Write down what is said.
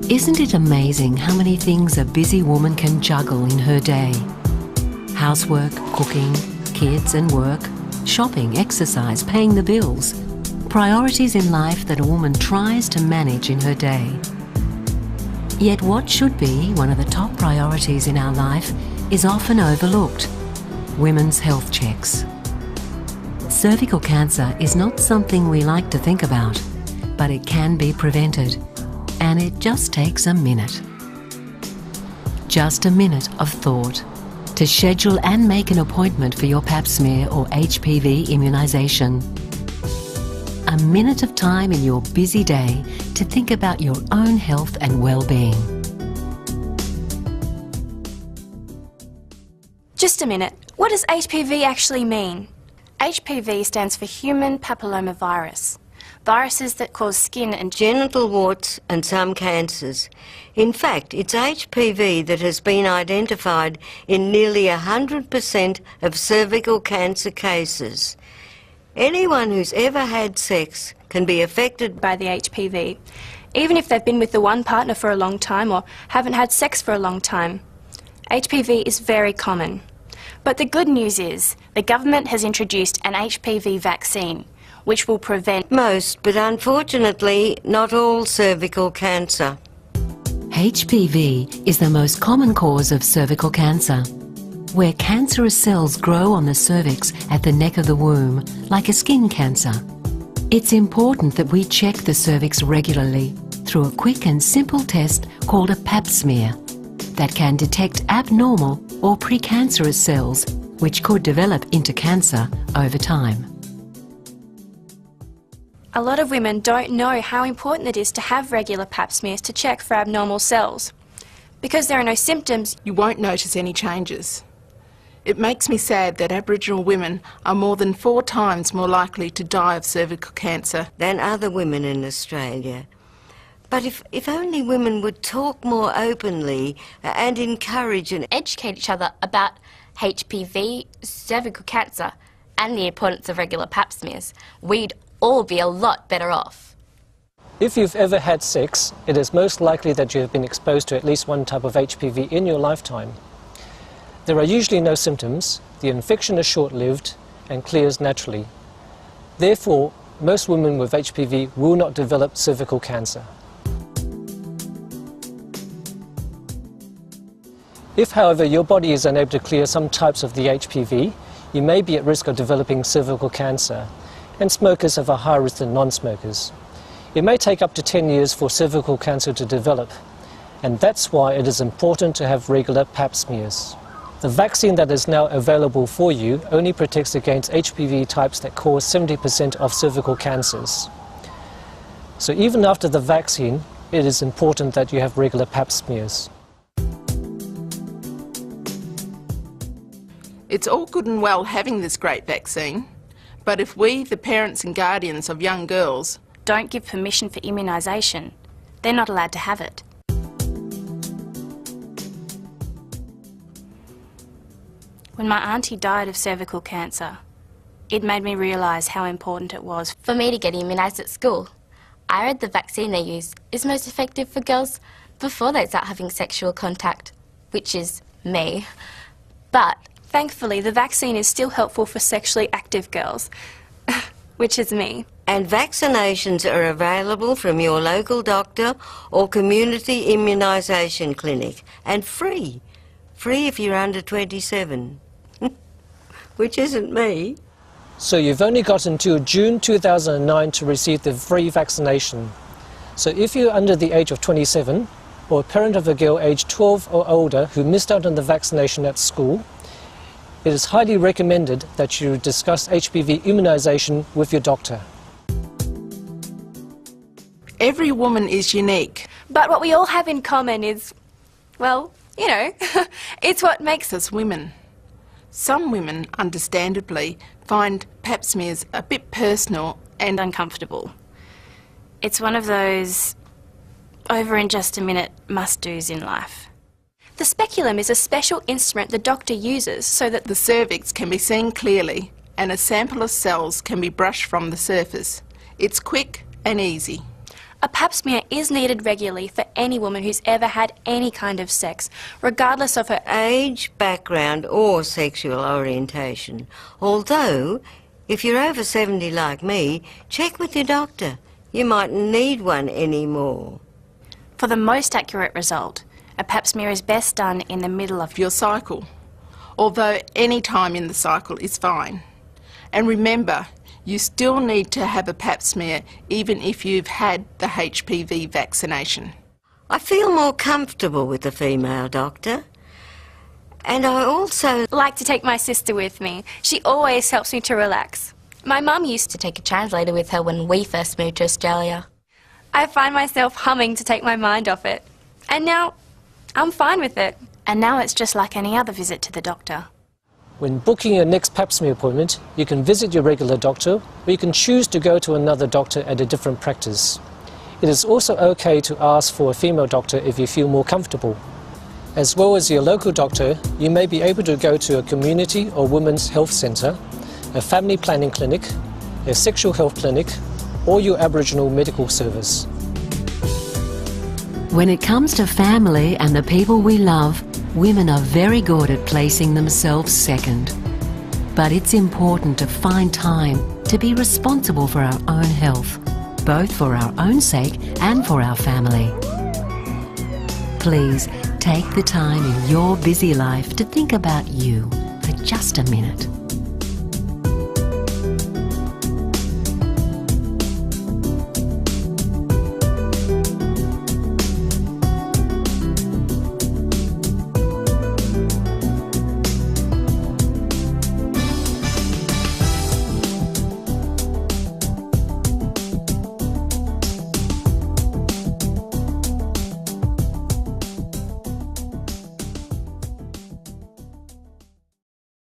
Isn't it amazing how many things a busy woman can juggle in her day? Housework, cooking, kids and work, shopping, exercise, paying the bills. Priorities in life that a woman tries to manage in her day. Yet what should be one of the top priorities in our life is often overlooked: women's health checks. Cervical cancer is not something we like to think about, but it can be prevented, and it just takes a minute. Just a minute of thought to schedule and make an appointment for your pap smear or HPV immunisation. A minute of time in your busy day to think about your own health and well-being. Just a minute. What does HPV actually mean? HPV stands for human papillomavirus. Viruses that cause skin and genital warts and some cancers. In fact, it's HPV that has been identified in nearly 100% of cervical cancer cases. Anyone who's ever had sex can be affected by the HPV, even if they've been with the one partner for a long time or haven't had sex for a long time. HPV is very common. But the good news is the government has introduced an HPV vaccine, which will prevent most, but unfortunately not all, cervical cancer. HPV is the most common cause of cervical cancer, where cancerous cells grow on the cervix at the neck of the womb, like a skin cancer. It's important that we check the cervix regularly through a quick and simple test called a pap smear that can detect abnormal or precancerous cells which could develop into cancer over time. A lot of women don't know how important it is to have regular pap smears to check for abnormal cells. Because there are no symptoms, you won't notice any changes. It makes me sad that Aboriginal women are more than 4 times more likely to die of cervical cancer than other women in Australia. But if only women would talk more openly and encourage and educate each other about HPV, cervical cancer and the importance of regular pap smears, we'd all be a lot better off. If you've ever had sex, it is most likely that you have been exposed to at least one type of HPV in your lifetime. There are usually no symptoms, the infection is short-lived and clears naturally. Therefore, most women with HPV will not develop cervical cancer. If, however, your body is unable to clear some types of the HPV, you may be at risk of developing cervical cancer, and smokers have a higher risk than non-smokers. It may take up to 10 years for cervical cancer to develop, and that's why it is important to have regular pap smears. The vaccine that is now available for you only protects against HPV types that cause 70% of cervical cancers. So even after the vaccine, it is important that you have regular pap smears. It's all good and well having this great vaccine, but if we, the parents and guardians of young girls, don't give permission for immunisation, they're not allowed to have it. When my auntie died of cervical cancer, it made me realise how important it was for me to get immunised at school. I read the vaccine they use is most effective for girls before they start having sexual contact, which is me. But thankfully, the vaccine is still helpful for sexually active girls, which is me. And vaccinations are available from your local doctor or community immunisation clinic, and free. Free if you're under 27, which isn't me. So you've only got until June 2009 to receive the free vaccination. So if you're under the age of 27, or a parent of a girl aged 12 or older who missed out on the vaccination at school, it is highly recommended that you discuss HPV immunisation with your doctor. Every woman is unique. But what we all have in common is, well, you know, it's what makes us women. Some women, understandably, find pap smears a bit personal and uncomfortable. It's one of those over in just a minute must-dos in life. The speculum is a special instrument the doctor uses so that the cervix can be seen clearly and a sample of cells can be brushed from the surface. It's quick and easy. A pap smear is needed regularly for any woman who's ever had any kind of sex, regardless of her Age, background or sexual orientation. Although, if you're over 70 like me, check with your doctor. You mightn't need one anymore. For the most accurate result, a pap smear is best done in the middle of Your cycle, although any time in the cycle is fine. And remember, you still need to have a pap smear even if you've had the HPV vaccination. I feel more comfortable with a female doctor. And I also like to take my sister with me. She always helps me to relax. My mum used To take a translator with her when we first moved to Australia. I find myself humming to take my mind off it. And now, I'm fine with it. And now it's just like any other visit to the doctor. When booking your next pap smear appointment, you can visit your regular doctor, or you can choose to go to another doctor at a different practice. It is also okay to ask for a female doctor if you feel more comfortable. As well as your local doctor, you may be able to go to a community or women's health centre, a family planning clinic, a sexual health clinic, or your Aboriginal medical service. When it comes to family and the people we love, women are very good at placing themselves second. But it's important to find time to be responsible for our own health, both for our own sake and for our family. Please take the time in your busy life to think about you for just a minute.